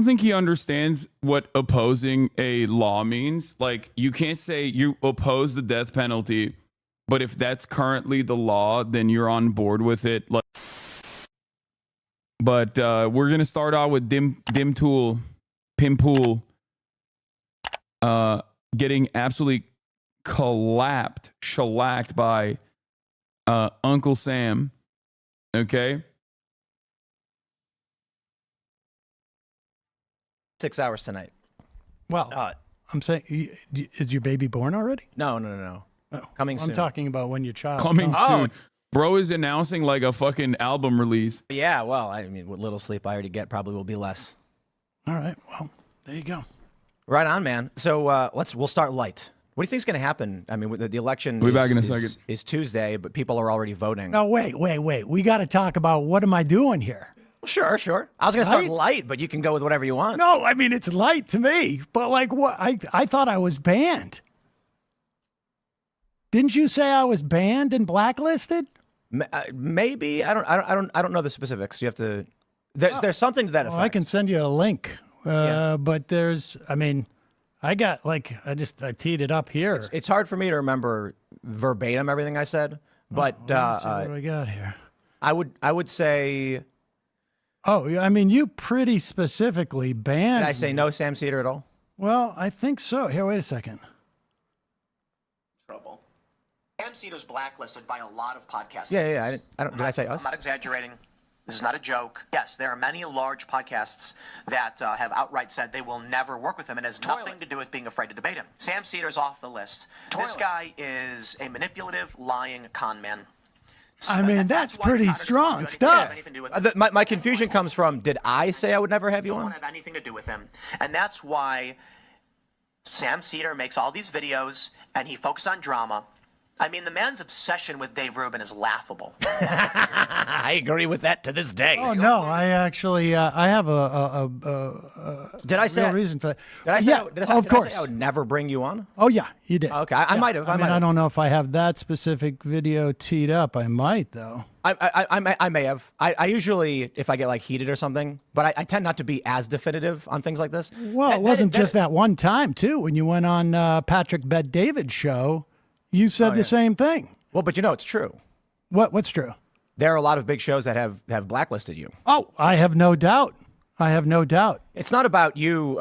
think he understands what opposing a law means. Like, you can't say you oppose the death penalty, but if that's currently the law, then you're on board with it. Like, but we're gonna start out with Pimpool, getting absolutely shellacked by Uncle Sam. Okay. 6 hours tonight. Well, I'm saying, is your baby born already? No. Oh, Coming soon. I'm talking about when your child Coming comes. soon. Bro is announcing like a fucking album release. Yeah, well, I mean, what little sleep I already get probably will be less. All right, well, there you go. Right on, man. So we'll start light. What do you think is going to happen? I mean, the election We'll be back in a second. Is Tuesday, but people are already voting. No, wait. We got to talk about what am I doing here? Sure. I was going to start light, but you can go with whatever you want. No, I mean, it's light to me, but like what? I thought I was banned. Didn't you say I was banned and blacklisted? Maybe. I don't know the specifics. You have to. There's something to that effect. I can send you a link. Yeah. But I teed it up here. It's hard for me to remember verbatim everything I said, but Let's see what do we got here? I would say. Oh, I mean, you pretty specifically banned. Did I say no Sam Seder at all? Well, I think so. Here, wait a second. Trouble. Sam Seder's blacklisted by a lot of podcasts. Yeah. Did I say us? I'm not exaggerating. This is not a joke. Yes, there are many large podcasts that have outright said they will never work with him, and has nothing to do with being afraid to debate him. Sam Seder's off the list. This guy is a manipulative, lying con man. I mean, that's pretty strong stuff. My confusion comes from, did I say I would never have you on? Don't have anything to do with him. And that's why Sam Seder makes all these videos, and he focuses on drama. I mean, the man's obsession with Dave Rubin is laughable. I agree with that to this day. Oh no, I actually I have Did I say real reason for that. Did I say? Yeah, of course. I say I would never bring you on? Oh yeah, you did. Okay, I might have. I mean, I don't know if I have that specific video teed up. I might though. I may have. I usually, if I get like heated or something, but I tend not to be as definitive on things like this. Well, it wasn't just that one time too. When you went on Patrick Bet-David's show, you said the same thing. Well, but you know it's true. What's true? There are a lot of big shows that have blacklisted you. Oh, I have no doubt. It's not about you,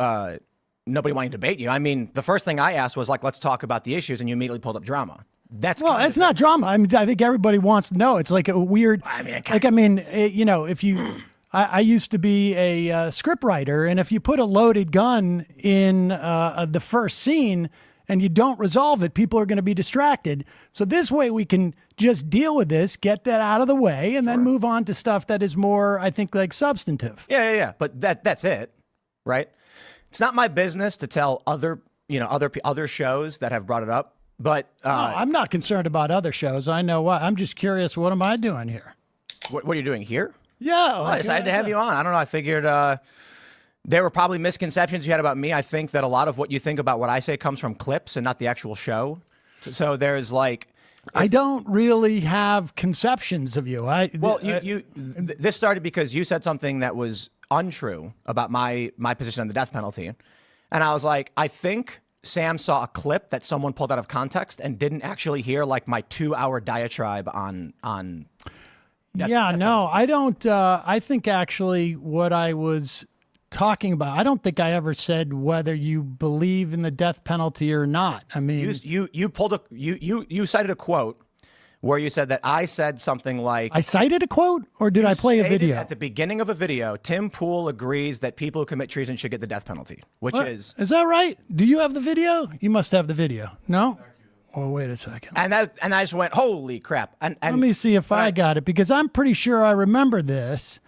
nobody wanting to debate you. I mean, the first thing I asked was like, let's talk about the issues, and you immediately pulled up drama. It's not drama. I mean, I think everybody wants to know. It's like a weird. If you, I used to be a script writer, and if you put a loaded gun in the first scene and you don't resolve it, people are going to be distracted. So this way we can just deal with this, get that out of the way, and then move on to stuff that is more, I think, like substantive. Yeah. But that's it, right? It's not my business to tell other shows that have brought it up. But I'm not concerned about other shows. I know what. I'm just curious. What am I doing here? What are you doing here? Yeah, I decided to have you on. I don't know. I figured there were probably misconceptions you had about me. I think that a lot of what you think about what I say comes from clips and not the actual show. So there's like, I don't really have conceptions of you. This started because you said something that was untrue about my position on the death penalty, and I was like, I think Sam saw a clip that someone pulled out of context and didn't actually hear like my 2-hour diatribe on. I don't. I think actually what I was talking about, I don't think I ever said whether you believe in the death penalty or not. I mean, you cited a quote where you said that I said something like, I cited a quote, or did I play a video? At the beginning of a video, Tim Pool agrees that people who commit treason should get the death penalty, is that right? Do you have the video? You must have the video. No? Oh, wait a second. And I just went, holy crap. And let me see if I got it, because I'm pretty sure I remember this.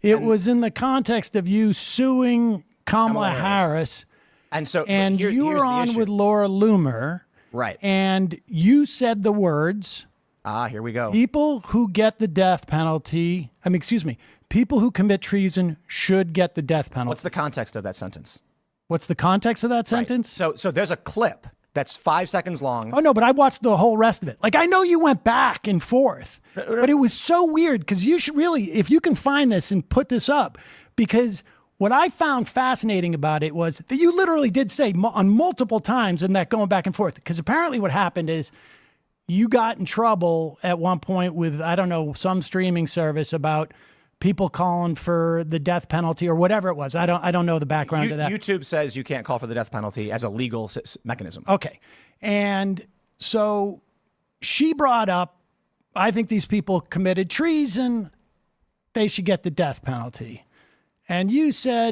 It was in the context of you suing Kamala Harris. And you were on with Laura Loomer. Right. And you said the words, here we go. People who get the death penalty, people who commit treason should get the death penalty. What's the context of that sentence? What's the context of that sentence? Right. So there's a clip that's 5 seconds long. Oh, no, but I watched the whole rest of it. Like, I know you went back and forth, but it was so weird because you should really, if you can find this and put this up, because what I found fascinating about it was that you literally did say on multiple times in that going back and forth, because apparently what happened is you got in trouble at one point with, I don't know, some streaming service about people calling for the death penalty or whatever it was. I don't know the background of that. YouTube says you can't call for the death penalty as a legal mechanism. Okay. And so she brought up, I think these people committed treason. They should get the death penalty. And you said,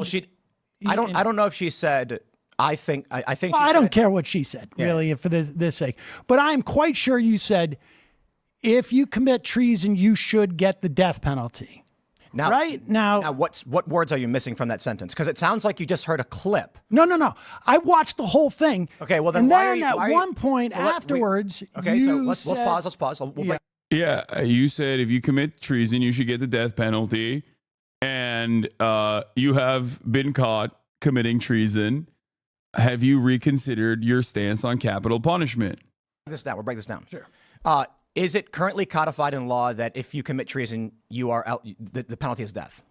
well, I don't know if she said, I think well, she I don't said, care what she said, really, for this sake. But I'm quite sure you said, if you commit treason, you should get the death penalty. Now, right now, what words are you missing from that sentence? Because it sounds like you just heard a clip. No. I watched the whole thing. Okay, well then, and why then are you, at why one point afterwards, okay, you so let's said, pause. Let's pause. We'll break. Yeah, you said if you commit treason, you should get the death penalty, and you have been caught committing treason. Have you reconsidered your stance on capital punishment? We'll break this down. Sure. Is it currently codified in law that if you commit treason, you are out, the penalty is death?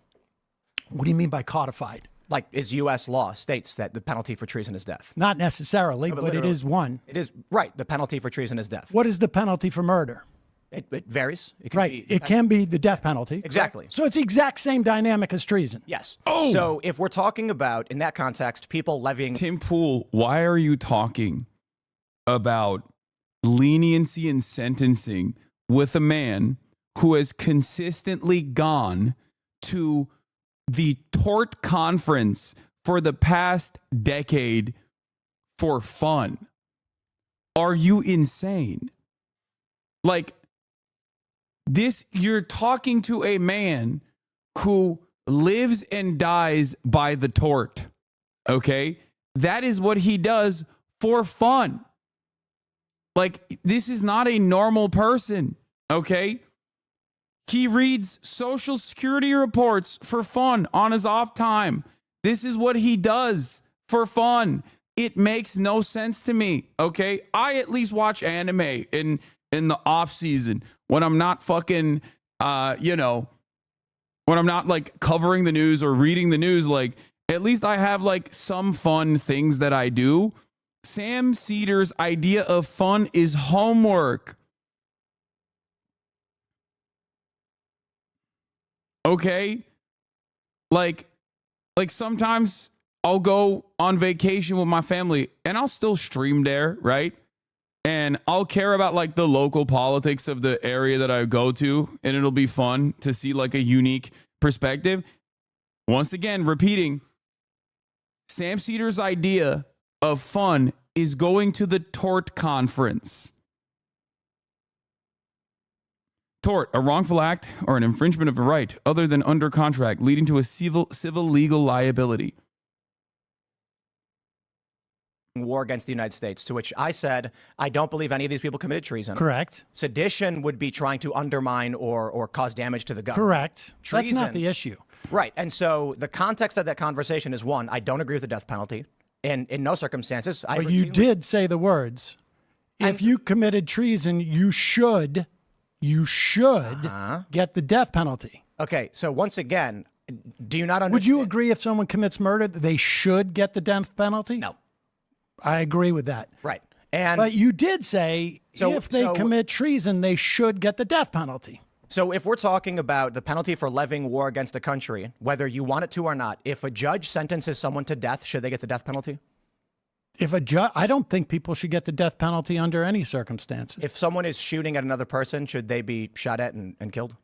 What do you mean by codified? Like, is U.S. law states that the penalty for treason is death? Not necessarily, but it is one. It is, right. The penalty for treason is death. What is the penalty for murder? It varies. It can Right. be, It can be the death penalty. Exactly. So it's the exact same dynamic as treason. Yes. Oh. So if we're talking about, in that context, people levying... Tim Pool, why are you talking about leniency in sentencing with a man who has consistently gone to the tort conference for the past decade for fun? Are you insane? Like, this, you're talking to a man who lives and dies by the tort. Okay? That is what he does for fun. Like, this is not a normal person. Okay? He reads Social Security reports for fun on his off time. This is what he does for fun. It makes no sense to me. Okay? I at least watch anime in the off season when I'm not fucking, when I'm not like covering the news or reading the news. Like, at least I have like some fun things that I do. Sam Seder's idea of fun is homework. Okay? Like sometimes I'll go on vacation with my family and I'll still stream there, right? And I'll care about like the local politics of the area that I go to, and it'll be fun to see like a unique perspective. Once again, repeating, Sam Seder's idea of fun is going to the tort conference. Tort, a wrongful act or an infringement of a right other than under contract, leading to a civil legal liability. War against the United States, to which I said, I don't believe any of these people committed treason. Correct. Sedition would be trying to undermine or cause damage to the government. Correct. Treason, That's not the issue. Right. And so the context of that conversation is, one, I don't agree with the death penalty. And in no circumstances, I But you did say the words. If you committed treason, you should get the death penalty. Okay. So once again, do you not understand? Would you agree if someone commits murder, that they should get the death penalty? No. I agree with that. Right. And but you did say if they commit treason, they should get the death penalty. So if we're talking about the penalty for levying war against a country, whether you want it to or not, if a judge sentences someone to death, should they get the death penalty? If a judge, I don't think people should get the death penalty under any circumstances. If someone is shooting at another person, should they be shot at and killed?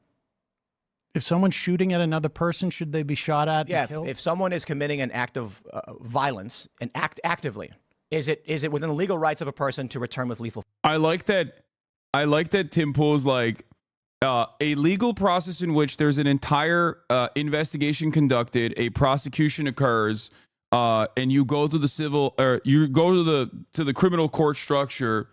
If someone's shooting at another person, should they be shot at and killed? If someone is committing an act of violence and actively, is it within the legal rights of a person to return with lethal? I like that Tim Pool's like a legal process in which there's an entire investigation conducted, a prosecution occurs, and you go to the civil, or you go to the criminal court structure,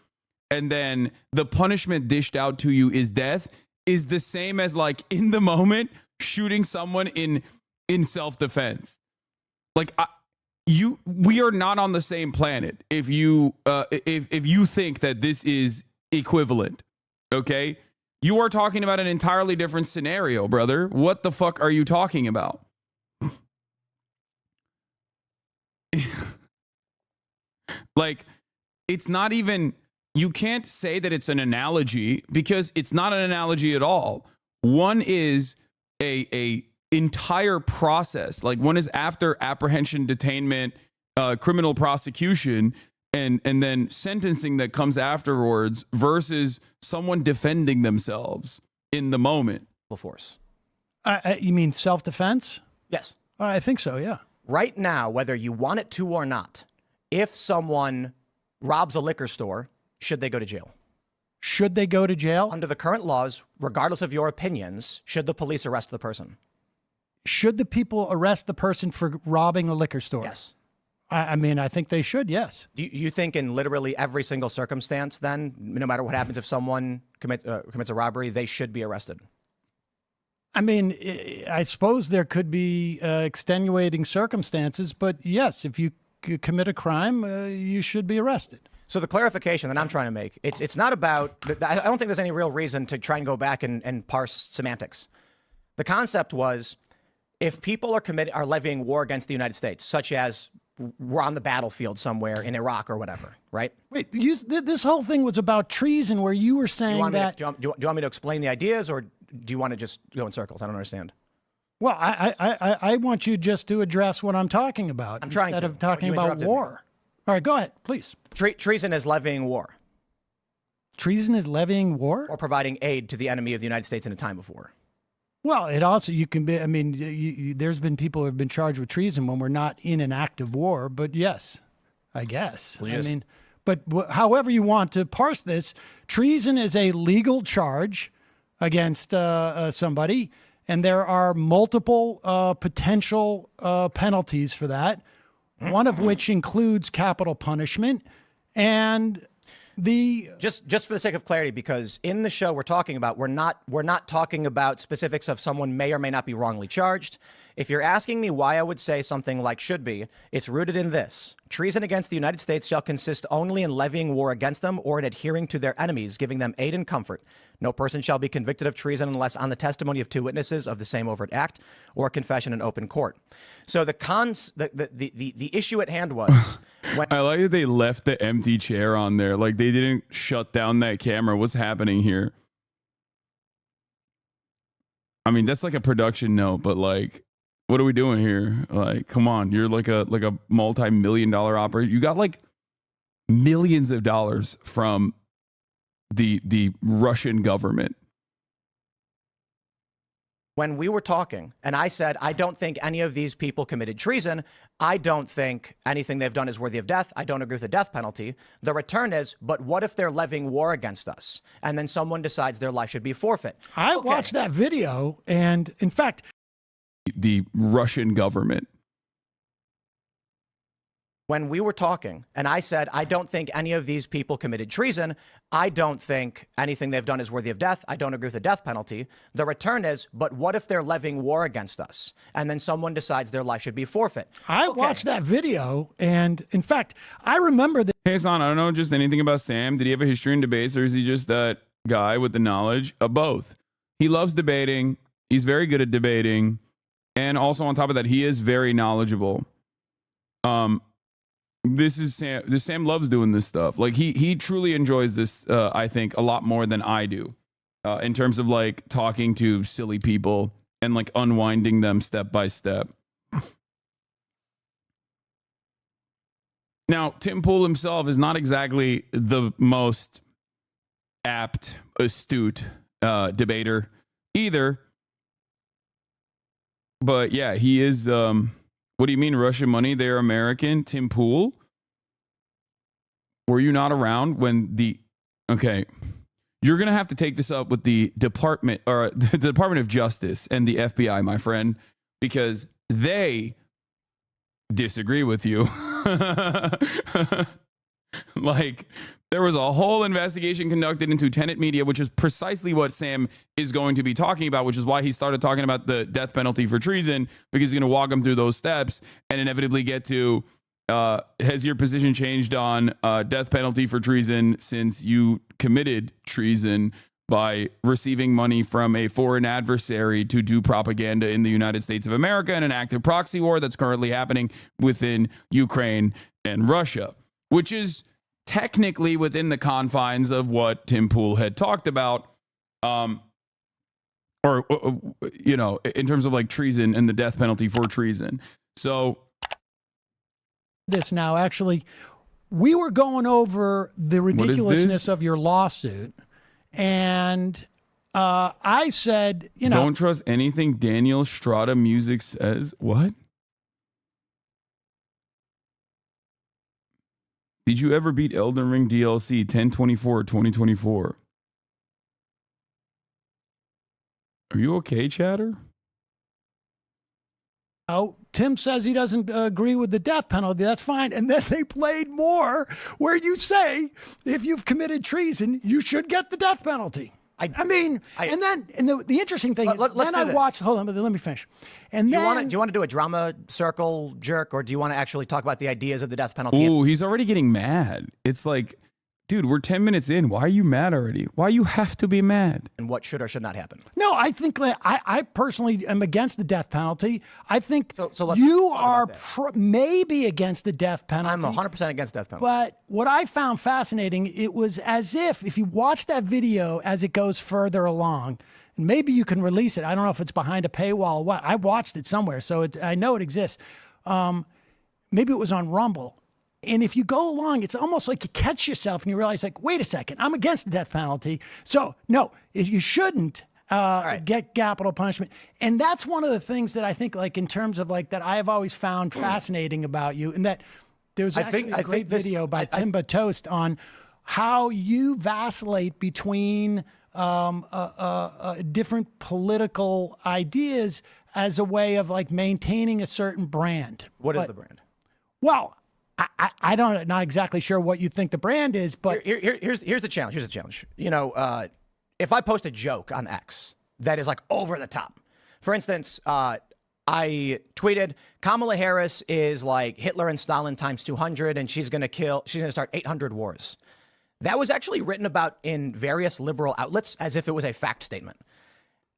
and then the punishment dished out to you is death, is the same as like in the moment shooting someone in self-defense. Like we are not on the same planet if you think that this is equivalent. Okay? You are talking about an entirely different scenario, brother. What the fuck are you talking about? Like, it's not even, you can't say that it's an analogy because it's not an analogy at all. One is a entire process. Like, one is after apprehension, detainment, criminal prosecution, and then sentencing that comes afterwards versus someone defending themselves in the moment. Force. You mean self-defense? Yes. I think so, yeah. Right now, whether you want it to or not, if someone robs a liquor store, should they go to jail? Should they go to jail? Under the current laws, regardless of your opinions, should the police arrest the person? Should the people arrest the person for robbing a liquor store? Yes. I mean, I think they should, yes. Do you think in literally every single circumstance, then, no matter what happens, if someone commits a robbery, they should be arrested? I mean, I suppose there could be extenuating circumstances, but yes, if you commit a crime, you should be arrested. So the clarification that I'm trying to make, it's not about, I don't think there's any real reason to try and go back and parse semantics. The concept was, if people are levying war against the United States, such as we're on the battlefield somewhere in Iraq or whatever, right? Wait, this whole thing was about treason, where you were saying that. Do you want me to explain the ideas, or do you want to just go in circles? I don't understand. Well, I want you just to address what I'm talking about. I'm trying to. Instead of talking You about interrupted war. me. All right, go ahead, please. Treason is levying war Treason is levying war? or providing aid to the enemy of the United States in a time of war. Well, it also, you can be, I mean, there's been people who have been charged with treason when we're not in an active war, but yes, I guess. Well, I mean, but however you want to parse this, treason is a legal charge against somebody, and there are multiple potential penalties for that, one of which includes capital punishment. And just for the sake of clarity, because in the show we're not talking about specifics of someone may or may not be wrongly charged. If you're asking me why I would say something like should be, it's rooted in this: treason against the United States shall consist only in levying war against them or in adhering to their enemies, giving them aid and comfort. No person shall be convicted of treason unless on the testimony of two witnesses of the same overt act or confession in open court. So the issue at hand was when I like that they left the empty chair on there. Like, they didn't shut down that camera. What's happening here? I mean, that's like a production note, but like, what are we doing here? Like, come on, you're like a multi-million-dollar operator. You got like millions of dollars from the Russian government. when we were talking and I said, I don't think any of these people committed treason. I don't think anything they've done is worthy of death. I don't agree with the death penalty. The return is, but what if they're levying war against us? And then someone decides their life should be forfeit. I watched that video, and in fact, the Russian government. When we were talking and I said, I don't think any of these people committed treason. I don't think anything they've done is worthy of death. I don't agree with the death penalty. The return is, but what if they're levying war against us? And then someone decides their life should be forfeit. I watched that video, and in fact, I remember that. Hey, Hasan, I don't know just anything about Sam. Did he have a history in debates, or is he just that guy with the knowledge of both? He loves debating. He's very good at debating. And also on top of that, he is very knowledgeable. This is Sam. Sam loves doing this stuff. Like he truly enjoys this. I think a lot more than I do, in terms of like talking to silly people and like unwinding them step by step. Now, Tim Pool himself is not exactly the most apt, astute debater either. But yeah, he is. What do you mean Russian money? They're American. Tim Pool? Were you not around when the... Okay. You're going to have to take this up with the Department or the Department of Justice and the FBI, my friend, because they disagree with you. Like, there was a whole investigation conducted into Tenet Media, which is precisely what Sam is going to be talking about, which is why he started talking about the death penalty for treason, because he's going to walk him through those steps and inevitably get to, has your position changed on death penalty for treason since you committed treason by receiving money from a foreign adversary to do propaganda in the United States of America in an active proxy war that's currently happening within Ukraine and Russia? which is technically within the confines of what Tim Pool had talked about, or you know, in terms of like treason and the death penalty for treason. So this now, actually, we were going over the ridiculousness of your lawsuit, and I said, you know, don't trust anything Daniel Strata Music says. What? Did you ever beat Elden Ring DLC 1024 or 2024? Are you okay, chatter? Oh, Tim says he doesn't agree with the death penalty. That's fine. And then they played more where you say if you've committed treason, you should get the death penalty. I mean, and the interesting thing is, then I watched. Hold on, but let me finish. And do then you want to do a drama circle jerk, or do you want to actually talk about the ideas of the death penalty? Ooh, he's already getting mad. It's like, dude, we're 10 minutes in. Why are you mad already? Why you have to be mad? And what should or should not happen? No, I think that I personally am against the death penalty. I think so let's you talk are about maybe against the death penalty. I'm 100% against death penalty. But what I found fascinating, it was as if you watch that video as it goes further along, and maybe you can release it. I don't know if it's behind a paywall or what. I watched it somewhere, so I know it exists. Maybe it was on Rumble. And if you go along, it's almost like you catch yourself and you realize, like, wait a second, I'm against the death penalty. So, no, you shouldn't get capital punishment. And that's one of the things that I think, like, in terms of, like, that I have always found fascinating about you. And that there was actually a great video by Timba Toast on how you vacillate between different political ideas as a way of, like, maintaining a certain brand. What is the brand? Well, I don't not exactly sure what you think the brand is, but here's the challenge. Here's the challenge. You know, if I post a joke on X that is like over the top, for instance, I tweeted Kamala Harris is like Hitler and Stalin times 200, and she's gonna start 800 wars. That was actually written about in various liberal outlets as if it was a fact statement.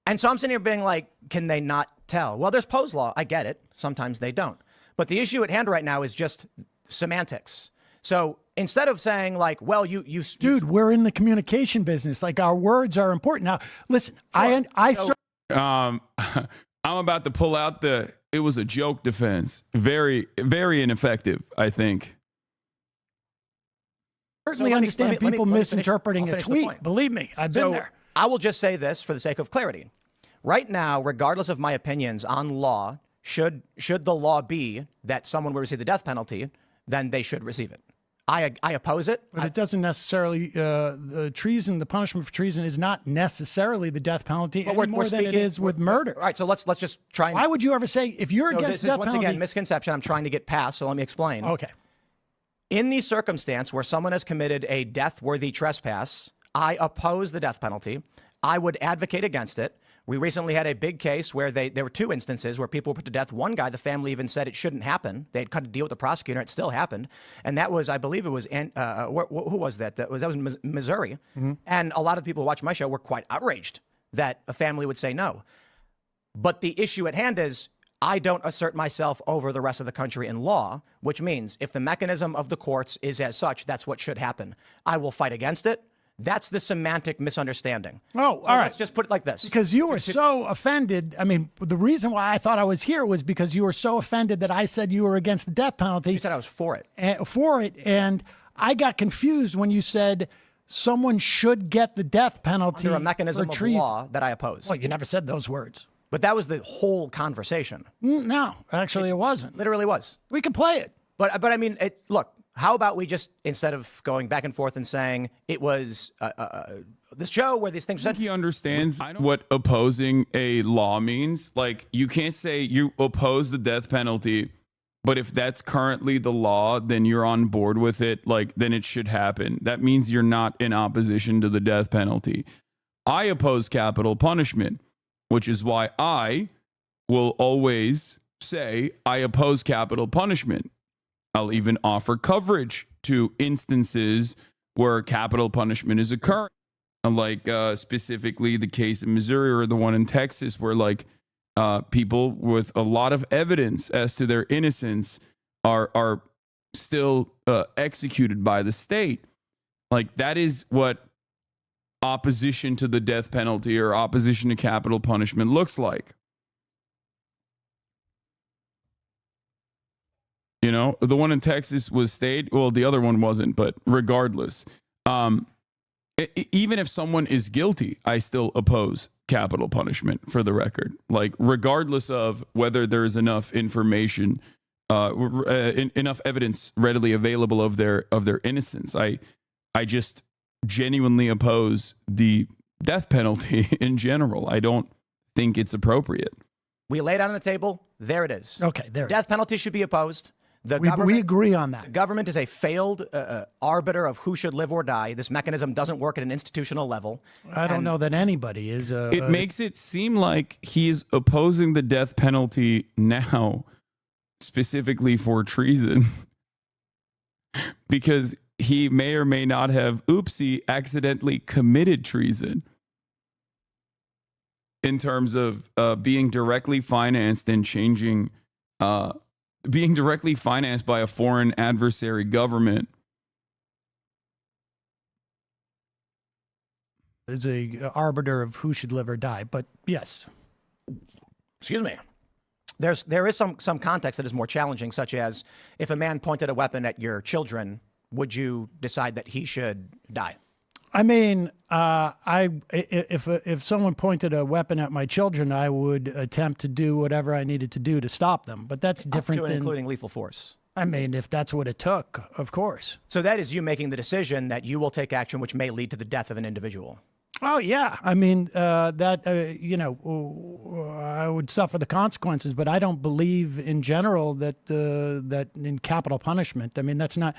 And so I'm sitting here being like, can they not tell? Well, there's Poe's law. I get it. Sometimes they don't. But the issue at hand right now is just semantics. So instead of saying like, well, dude, we're in the communication business. Like, our words are important. Now, listen, sure. I'm about to pull out it was a joke defense. Very, very ineffective, I think. Certainly understand people misinterpreting a tweet. Believe me, I've been there. I will just say this for the sake of clarity. Right now, regardless of my opinions on law, should the law be that someone will receive the death penalty, then they should receive it. I oppose it. But it doesn't necessarily, the treason, the punishment for treason is not necessarily the death penalty any more than it is with murder. All right, so let's just try and... Why would you ever say, if you're against the death penalty... Once again, misconception I'm trying to get past, so let me explain. Okay. In the circumstance where someone has committed a death-worthy trespass, I oppose the death penalty. I would advocate against it. We recently had a big case where there were two instances where people were put to death. One guy, the family even said it shouldn't happen. They had cut a deal with the prosecutor. It still happened. And that was, I believe it was, who was that? That was Missouri. Mm-hmm. And a lot of people who watch my show were quite outraged that a family would say no. But the issue at hand is I don't assert myself over the rest of the country in law, which means if the mechanism of the courts is as such, that's what should happen. I will fight against it. That's the semantic misunderstanding. Oh, so all right. Let's just put it like this. Because you were so offended. I mean, the reason why I thought I was here was because you were so offended that I said you were against the death penalty. You said I was for it. And I got confused when you said someone should get the death penalty under a mechanism of law that I oppose. Well, you never said those words. But that was the whole conversation. No, actually it wasn't. Literally was. We could play it. But I mean, look. How about we just, instead of going back and forth and saying it was this show where these things said. He understands what opposing a law means. Like, you can't say you oppose the death penalty, but if that's currently the law, then you're on board with it. Like, then it should happen. That means you're not in opposition to the death penalty. I oppose capital punishment, which is why I will always say I oppose capital punishment. I'll even offer coverage to instances where capital punishment is occurring, like specifically the case in Missouri or the one in Texas where like people with a lot of evidence as to their innocence are still executed by the state. Like, that is what opposition to the death penalty or opposition to capital punishment looks like. You know, the one in Texas was stayed. Well, the other one wasn't, but regardless, even if someone is guilty, I still oppose capital punishment, for the record. Like, regardless of whether there is enough information, enough evidence readily available of their innocence. I just genuinely oppose the death penalty in general. I don't think it's appropriate. We laid out on the table. There it is. Okay, there. Death penalty should be opposed. We agree on that. The government is a failed arbiter of who should live or die. This mechanism doesn't work at an institutional level. I don't know that anybody is. It makes it seem like he's opposing the death penalty now, specifically for treason, because he may or may not have, accidentally committed treason in terms of being directly financed and changing. Being directly financed by a foreign adversary government. Is a arbiter of who should live or die, but yes. Excuse me. There is some context that is more challenging, such as if a man pointed a weapon at your children, would you decide that he should die? I mean, if someone pointed a weapon at my children, I would attempt to do whatever I needed to do to stop them. But that's different Up to and than including lethal force. I mean, if that's what it took, of course. So that is you making the decision that you will take action which may lead to the death of an individual. Oh yeah, I mean I would suffer the consequences, but I don't believe in general that that in capital punishment. I mean, that's not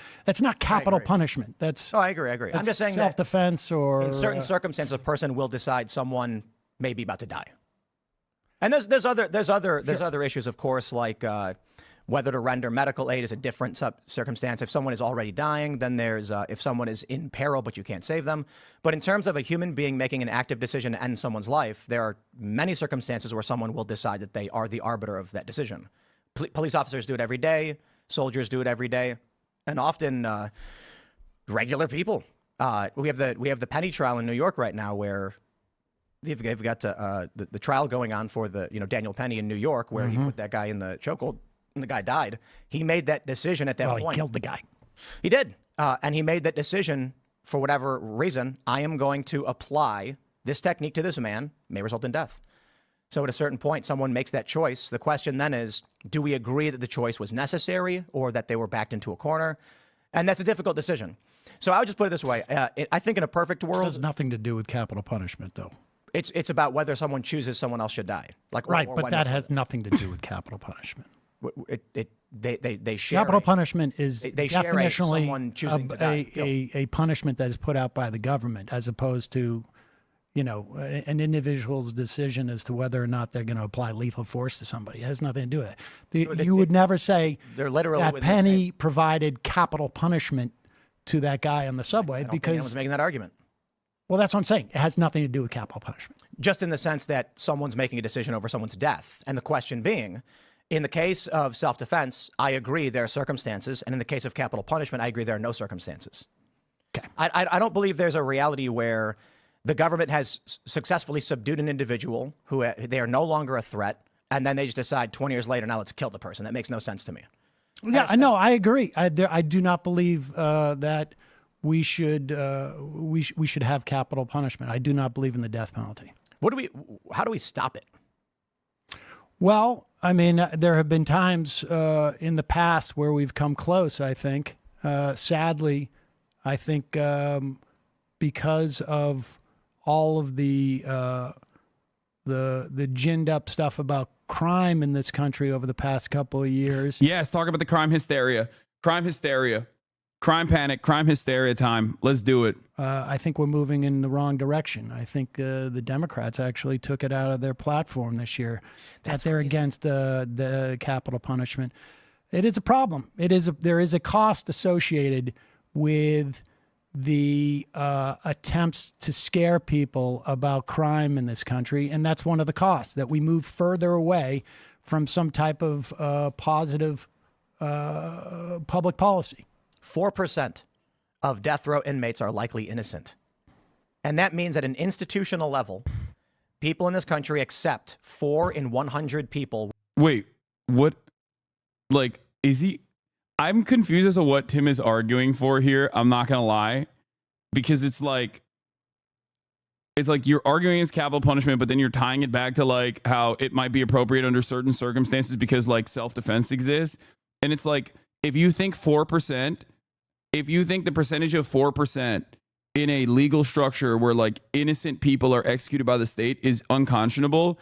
capital punishment. That's I agree. I'm just saying self-defense, or in certain circumstances, a person will decide someone may be about to die. And there's other issues, of course, like whether to render medical aid is a different circumstance. If someone is already dying, then there's if someone is in peril but you can't save them. But in terms of a human being making an active decision to end someone's life, there are many circumstances where someone will decide that they are the arbiter of that decision. Police officers do it every day. Soldiers do it every day, and often regular people. We have the Penny trial in New York right now, where they've got the trial going on for the Daniel Penny in New York, where he put that guy in the chokehold. And the guy died. He made that decision at that point. He killed the guy. He did. And he made that decision for whatever reason. I am going to apply this technique to this man, may result in death. So at a certain point, someone makes that choice. The question then is, do we agree that the choice was necessary or that they were backed into a corner? And that's a difficult decision. So I would just put it this way. I think in a perfect world. This has nothing to do with capital punishment, though. It's about whether someone chooses someone else should die. Right, but that has nothing to do with capital punishment. They share capital punishment is they definitionally a punishment that is put out by the government, as opposed to an individual's decision as to whether or not they're going to apply lethal force to somebody. It has nothing to do with it. You would never say they're literally that Penny provided capital punishment to that guy on the subway, because anyone's making that argument. Well, that's what I'm saying. It has nothing to do with capital punishment. Just in the sense that someone's making a decision over someone's death, and the question being, in the case of self-defense, I agree there are circumstances, and in the case of capital punishment, I agree there are no circumstances. Okay. I don't believe there's a reality where the government has successfully subdued an individual who they are no longer a threat, and then they just decide 20 years later, now let's kill the person. That makes no sense to me. Yeah, no, I agree. I do not believe that we should have capital punishment. I do not believe in the death penalty. How do we stop it? Well, I mean, there have been times in the past where we've come close, I think. Sadly, I think because of all of the ginned up stuff about crime in this country over the past couple of years. Yes, talk about the crime hysteria. Crime hysteria. Crime panic, crime hysteria time. Let's do it. I think we're moving in the wrong direction. I think the Democrats actually took it out of their platform this year that they're against the capital punishment. It is a problem. There is a cost associated with the attempts to scare people about crime in this country, and that's one of the costs, that we move further away from some type of positive public policy. 4% of death row inmates are likely innocent. And that means at an institutional level, people in this country accept 4 in 100 people. Wait, what? Like, is he? I'm confused as to what Tim is arguing for here. I'm not going to lie, because it's like you're arguing against capital punishment, but then you're tying it back to like how it might be appropriate under certain circumstances because like self-defense exists. And it's like, if you think 4%, if you think the percentage of 4% in a legal structure where like innocent people are executed by the state is unconscionable,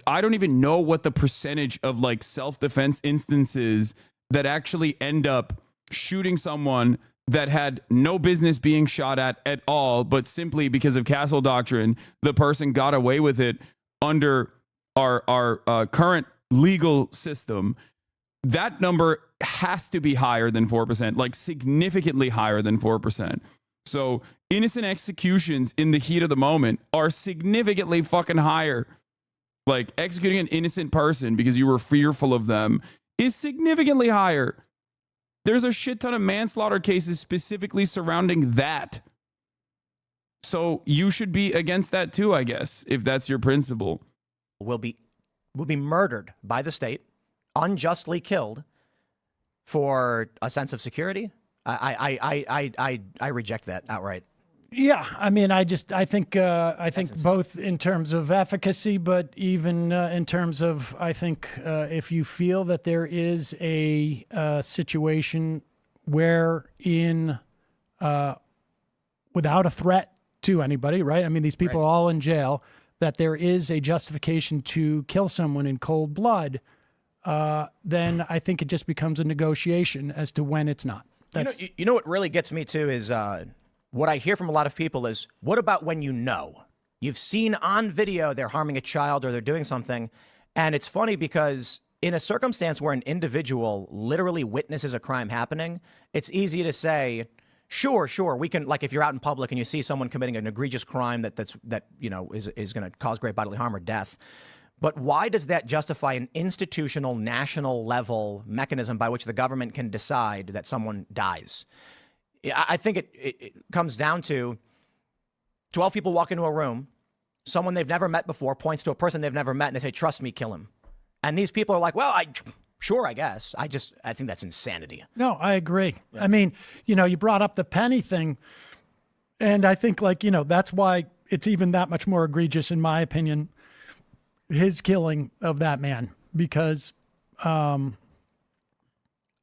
I don't even know what the percentage of like self-defense instances that actually end up shooting someone that had no business being shot at all, but simply because of castle doctrine, the person got away with it under our current legal system. That number has to be higher than 4%, like significantly higher than 4%. So innocent executions in the heat of the moment are significantly fucking higher. Like executing an innocent person because you were fearful of them is significantly higher. There's a shit ton of manslaughter cases specifically surrounding that. So you should be against that too, I guess, if that's your principle. Will be murdered by the state, unjustly killed for a sense of security. I reject that outright. Yeah, I mean, I think both in terms of efficacy, but even in terms of, I think if you feel that there is a situation wherein, without a threat to anybody, right? I mean, these people are all in jail, that there is a justification to kill someone in cold blood, then I think it just becomes a negotiation as to when it's not. You know what really gets me too is what I hear from a lot of people is, what about when you know? You've seen on video they're harming a child or they're doing something. And it's funny because in a circumstance where an individual literally witnesses a crime happening, it's easy to say, sure, we can, like if you're out in public and you see someone committing an egregious crime that you know is going to cause great bodily harm or death. But why does that justify an institutional, national level mechanism by which the government can decide that someone dies? I think it comes down to 12 people walk into a room, someone they've never met before points to a person they've never met and they say, trust me, kill him. And these people are like, well, I guess. I think that's insanity. No, I agree. Yeah. I mean, you brought up the Penny thing. And I think that's why it's even that much more egregious, in my opinion, his killing of that man, because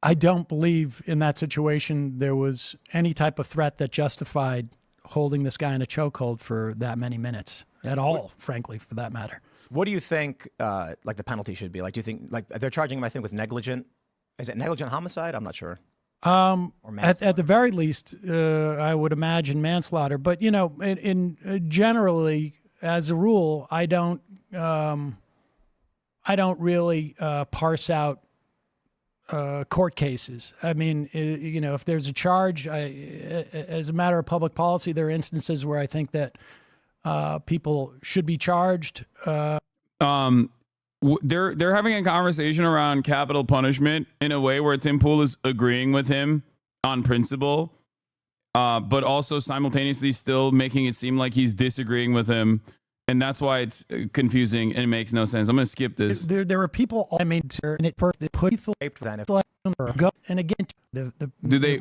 I don't believe in that situation there was any type of threat that justified holding this guy in a chokehold for that many minutes at all, frankly, for that matter. What do you think like the penalty should be? Like, do you think like they're charging him, I think, with negligent? Is it negligent homicide? I'm not sure. At the very least, I would imagine manslaughter. But, in generally, as a rule, I don't really parse out court cases. I mean, if there's a charge, as a matter of public policy, there are instances where I think that people should be charged. They're having a conversation around capital punishment in a way where Tim Pool is agreeing with him on principle, but also simultaneously still making it seem like he's disagreeing with him. And that's why it's confusing and it makes no sense. I'm going to skip this. There are people, I mean, and it put and again, when do they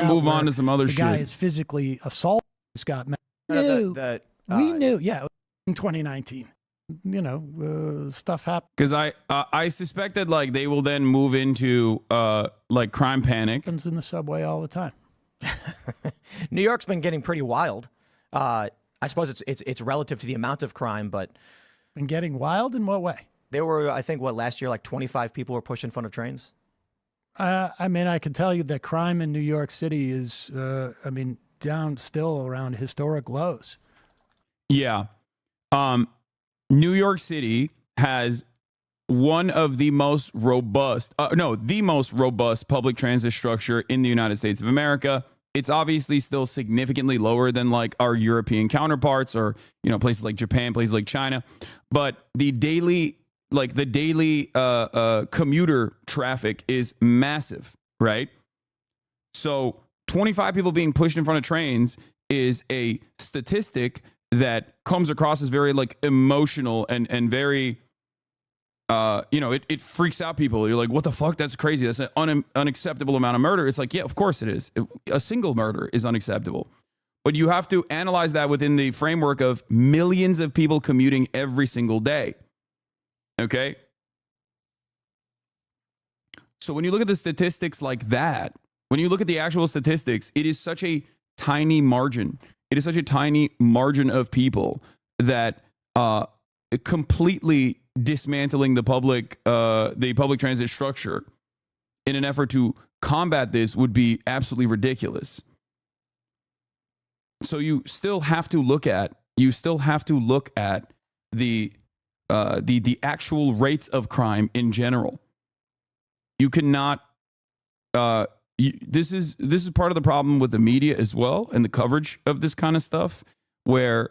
move on to some other shit? The guy is physically assaulted. Scott, we knew, yeah, in 2019. Stuff happened. Because I suspected like they will then move into like crime panic. Happens in the subway all the time. New York's been getting pretty wild. I suppose it's relative to the amount of crime, but been getting wild in what way? There were, I think, last year, like 25 people were pushed in front of trains. I mean, I can tell you that crime in New York City is, down still around historic lows. Yeah. New York City has one of the most robust, the most robust public transit structure in the United States of America. It's obviously still significantly lower than like our European counterparts or, places like Japan, places like China. But the daily like the daily commuter traffic is massive, right? So 25 people being pushed in front of trains is a statistic that comes across as very like emotional and very, it freaks out people. You're like, what the fuck? That's crazy. That's an unacceptable amount of murder. It's like, yeah, of course it is. A single murder is unacceptable. But you have to analyze that within the framework of millions of people commuting every single day. Okay? So when you look at the statistics like that, when you look at the actual statistics, it is such a tiny margin. It is such a tiny margin of people that completely dismantling the public transit structure in an effort to combat this would be absolutely ridiculous. So you still have to look at the actual rates of crime in general. You cannot. This is part of the problem with the media as well and the coverage of this kind of stuff, where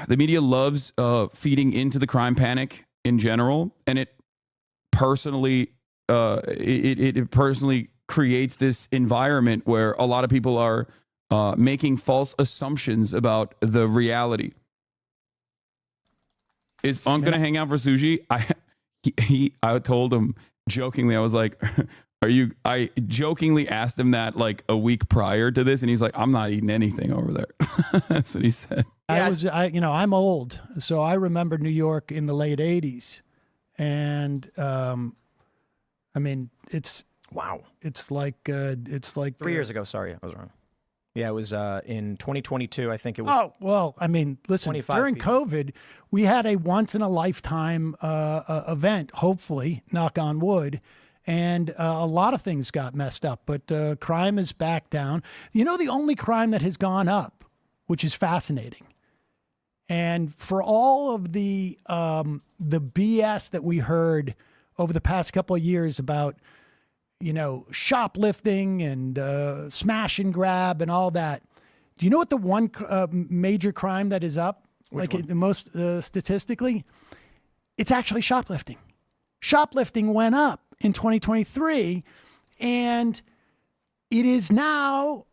the media loves feeding into the crime panic in general, and it personally creates this environment where a lot of people are making false assumptions about the reality. Is Unc gonna hang out for sushi? I told him jokingly, I was like, I jokingly asked him that like a week prior to this, and he's like, I'm not eating anything over there. That's what he said. I'm old, so I remember New York in the late 80s. And it's wow. It's like 3 years ago. Sorry, I was wrong. Yeah, it was in 2022. I think it was. Oh, well, listen, during people. COVID, we had a once in a lifetime event, hopefully, knock on wood. And a lot of things got messed up, but crime is back down. The only crime that has gone up, which is fascinating. And for all of the BS that we heard over the past couple of years about, shoplifting and smash and grab and all that. Do you know what the one major crime that is up? Which one? The most statistically? It's actually shoplifting. Shoplifting went up in 2023, and it is now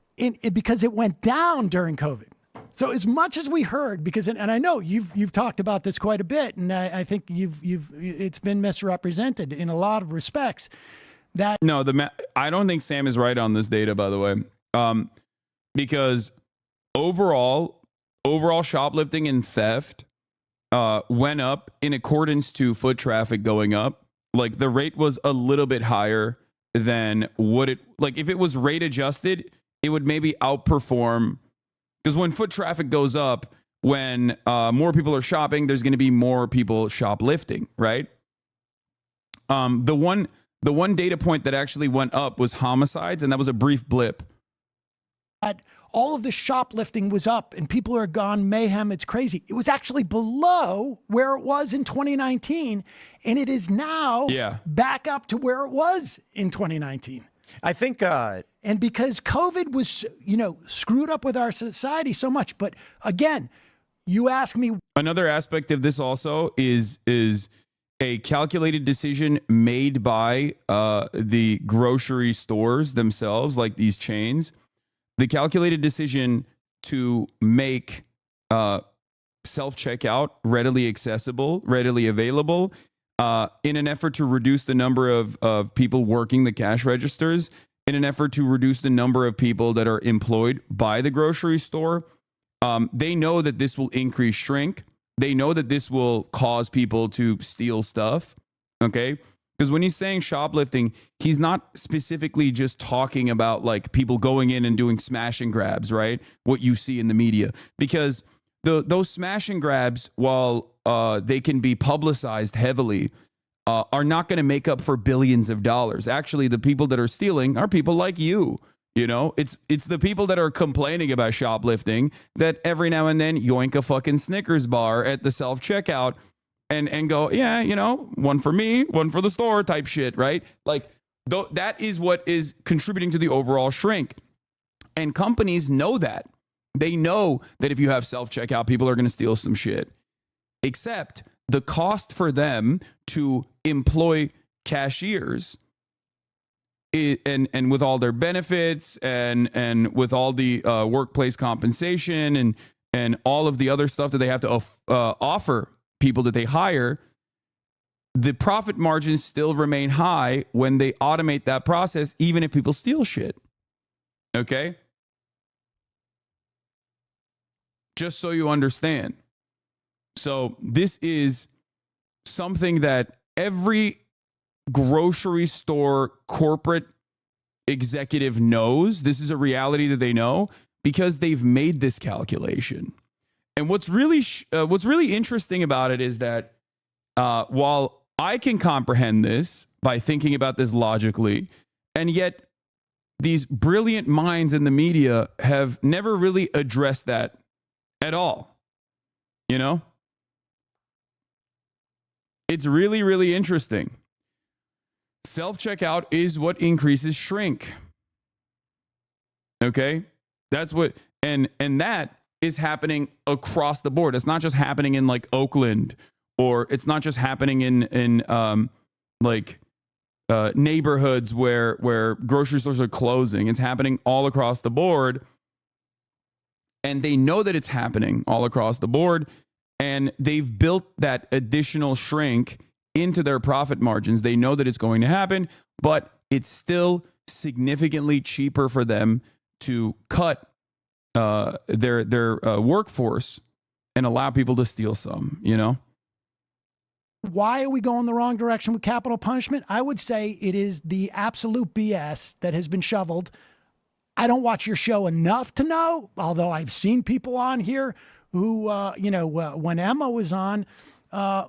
because it went down during COVID. So as much as we heard, and I know you've talked about this quite a bit, and I think it's been misrepresented in a lot of respects. I don't think Sam is right on this data, by the way, because overall shoplifting and theft went up in accordance to foot traffic going up. Like the rate was a little bit higher than if it was rate adjusted, it would maybe outperform, because when foot traffic goes up, when more people are shopping, there's going to be more people shoplifting, right? The one data point that actually went up was homicides, and that was a brief blip. All of the shoplifting was up and people are gone mayhem. It's crazy. It was actually below where it was in 2019, and it is now back up to where it was in 2019. I think, and because COVID was, screwed up with our society so much. But again, you ask me. Another aspect of this also is a calculated decision made by the grocery stores themselves, like these chains. The calculated decision to make self-checkout readily accessible, readily available, in an effort to reduce the number of people working the cash registers, in an effort to reduce the number of people that are employed by the grocery store. They know that this will increase shrink. They know that this will cause people to steal stuff, okay? Because when he's saying shoplifting, he's not specifically just talking about like people going in and doing smash and grabs, right? What you see in the media. Because those smash and grabs, while they can be publicized heavily, are not going to make up for billions of dollars. Actually, the people that are stealing are people like you. It's the people that are complaining about shoplifting that every now and then yoink a fucking Snickers bar at the self-checkout and go, one for me, one for the store type shit, right? Like that is what is contributing to the overall shrink. And companies know that. They know that if you have self-checkout, people are going to steal some shit. Except the cost for them to employ cashiers and with all their benefits and with all the workplace compensation and all of the other stuff that they have to offer people that they hire, the profit margins still remain high when they automate that process, even if people steal shit. Okay? Just so you understand. So this is something that every grocery store corporate executive knows. This is a reality that they know because they've made this calculation. And what's really interesting about it is that while I can comprehend this by thinking about this logically, and yet these brilliant minds in the media have never really addressed that at all. You know? It's really, really interesting. Self-checkout is what increases shrink. Okay? That's what, and that is happening across the board. It's not just happening in like Oakland, or it's not just happening in neighborhoods where grocery stores are closing. It's happening all across the board. And they know that it's happening all across the board. And they've built that additional shrink into their profit margins. They know that it's going to happen, but it's still significantly cheaper for them to cut their workforce and allow people to steal some, you know? Why are we going the wrong direction with capital punishment? I would say it is the absolute BS that has been shoveled. I don't watch your show enough to know, although I've seen people on here who, when Emma was on,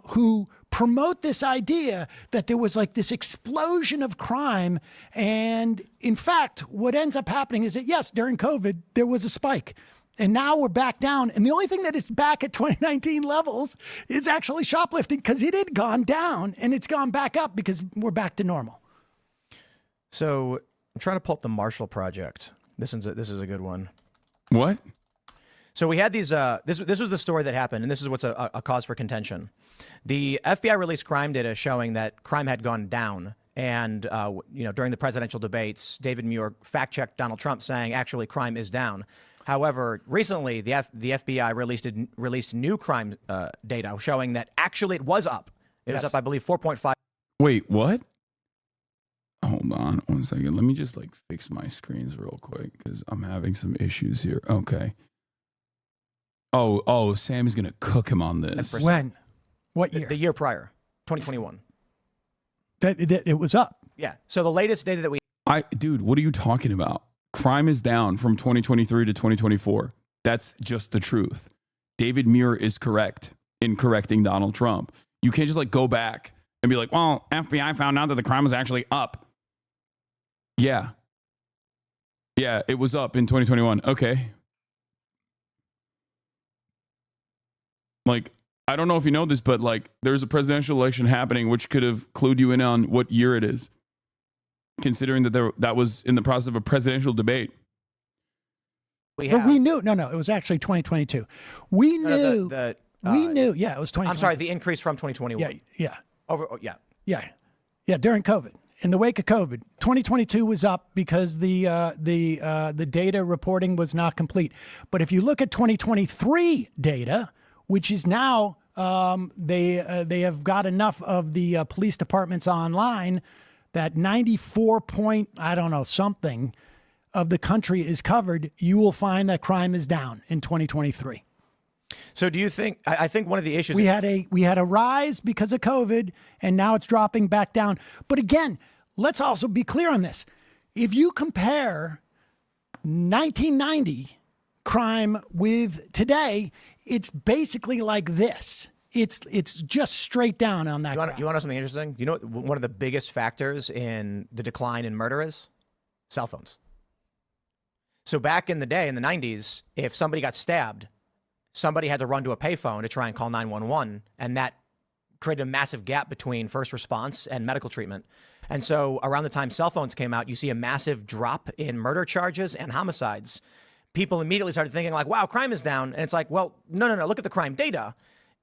who promote this idea that there was like this explosion of crime. And in fact, what ends up happening is that, yes, during COVID, there was a spike. And now we're back down. And the only thing that is back at 2019 levels is actually shoplifting, because it had gone down and it's gone back up because we're back to normal. So I'm trying to pull up the Marshall Project. This is a good one. What? So we had these, this was the story that happened, and this is what's a cause for contention. The FBI released crime data showing that crime had gone down. And, during the presidential debates, David Muir fact-checked Donald Trump saying, actually, crime is down. However, recently, the FBI released new crime data showing that actually it was up. It was up, I believe, 4.5. Wait, what? Hold on 1 second. Let me just fix my screens real quick because I'm having some issues here. Okay. Oh, Sam's going to cook him on this. When? What year? The year prior, 2021. That it was up. Yeah. So the latest data that we... Dude, what are you talking about? Crime is down from 2023 to 2024. That's just the truth. David Muir is correct in correcting Donald Trump. You can't just go back and be like, well, FBI found out that the crime was actually up. Yeah. Yeah, it was up in 2021. Okay. I don't know if you know this, but there's a presidential election happening, which could have clued you in on what year it is, considering that that was in the process of a presidential debate. But we knew. No, it was actually 2022. We knew. We knew. Yeah, it was 2020. I'm sorry, the increase from 2021. Yeah. Yeah, during COVID. In the wake of COVID, 2022 was up because the data reporting was not complete. But if you look at 2023 data, which is now they have got enough of the police departments online that 94 point, I don't know, something of the country is covered, you will find that crime is down in 2023. So do you think, I think one of the issues... We had a rise because of COVID, and now it's dropping back down. But again, let's also be clear on this. If you compare 1990 crime with today, it's basically like this. It's just straight down on that. You want to know something interesting? You know what one of the biggest factors in the decline in murder is? Cell phones. So back in the day, in the 90s, if somebody got stabbed, somebody had to run to a payphone to try and call 911, and that created a massive gap between first response and medical treatment. And so around the time cell phones came out, you see a massive drop in murder charges and homicides. People immediately started thinking wow, crime is down. And it's well, no, look at the crime data.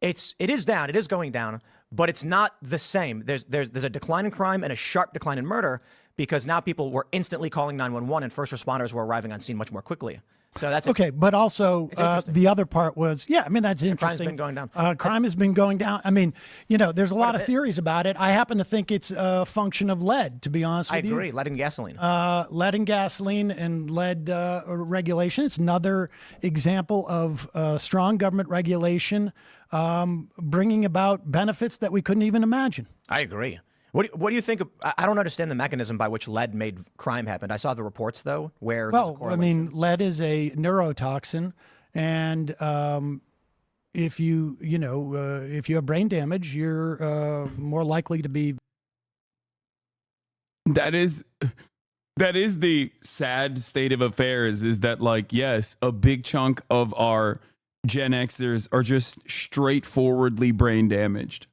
it is down. It is going down, but it's not the same. There's a decline in crime and a sharp decline in murder because now people were instantly calling 911 and first responders were arriving on scene much more quickly. So that's okay. But also the other part was, yeah, I mean, that's interesting. Crime's been going down. Crime has been going down. I mean, there's a lot of theories about it. I happen to think it's a function of lead, to be honest with you. I agree. Lead and gasoline. Lead and gasoline and lead regulation. It's another example of strong government regulation bringing about benefits that we couldn't even imagine. I agree. What do you think? I don't understand the mechanism by which lead made crime happen. I saw the reports though, where I mean, lead is a neurotoxin, and if you have brain damage, you're more likely to be. That is the sad state of affairs. Is that like, yes, a big chunk of our Gen Xers are just straightforwardly brain damaged.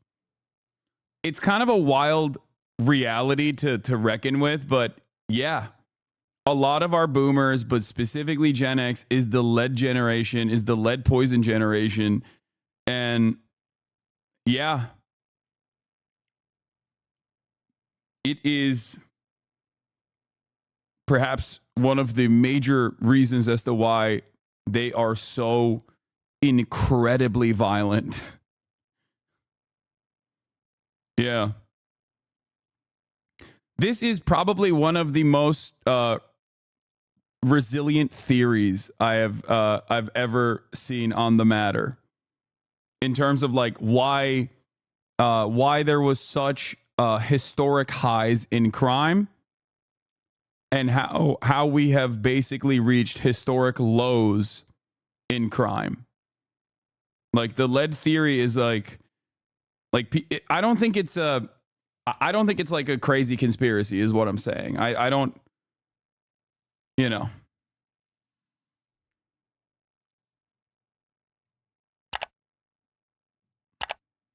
It's kind of a wild reality to reckon with, but yeah, a lot of our boomers, but specifically Gen X, is the lead generation, is the lead poison generation. And yeah, it is perhaps one of the major reasons as to why they are so incredibly violent. Yeah. This is probably one of the most resilient theories I've ever seen on the matter, in terms of like why there was such historic highs in crime, and how we have basically reached historic lows in crime. Like the lead theory is like I don't think it's like a crazy conspiracy is what I'm saying. I don't,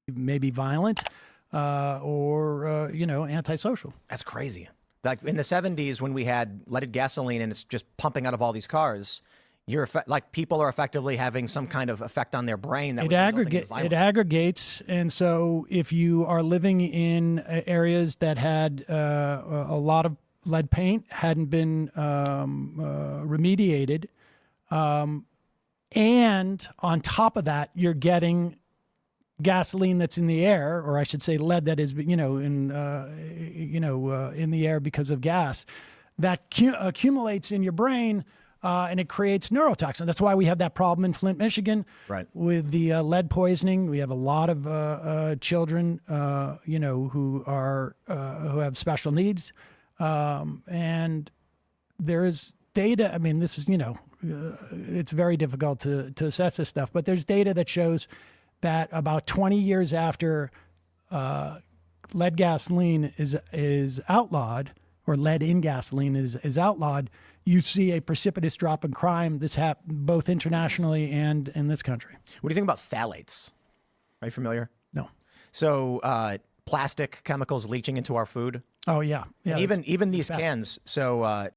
maybe violent or antisocial. That's crazy. Like in the 70s when we had leaded gasoline and it's just pumping out of all these cars, people are effectively having some kind of effect on their brain that it aggregates, and so if you are living in areas that had a lot of lead paint, hadn't been remediated, and on top of that you're getting gasoline that's in the air, or I should say lead that is in the air because of gas, that accumulates in your brain. And it creates neurotoxin. That's why we have that problem in Flint, Michigan, right, with the lead poisoning. We have a lot of children, who have special needs, and there is data. I mean, this is it's very difficult to assess this stuff, but there's data that shows that about 20 years after lead gasoline is outlawed, or lead in gasoline is outlawed, you see a precipitous drop in crime that's happened both internationally and in this country. What do you think about phthalates? Are you familiar? No. So plastic chemicals leaching into our food. Oh yeah, yeah. And even these cans. So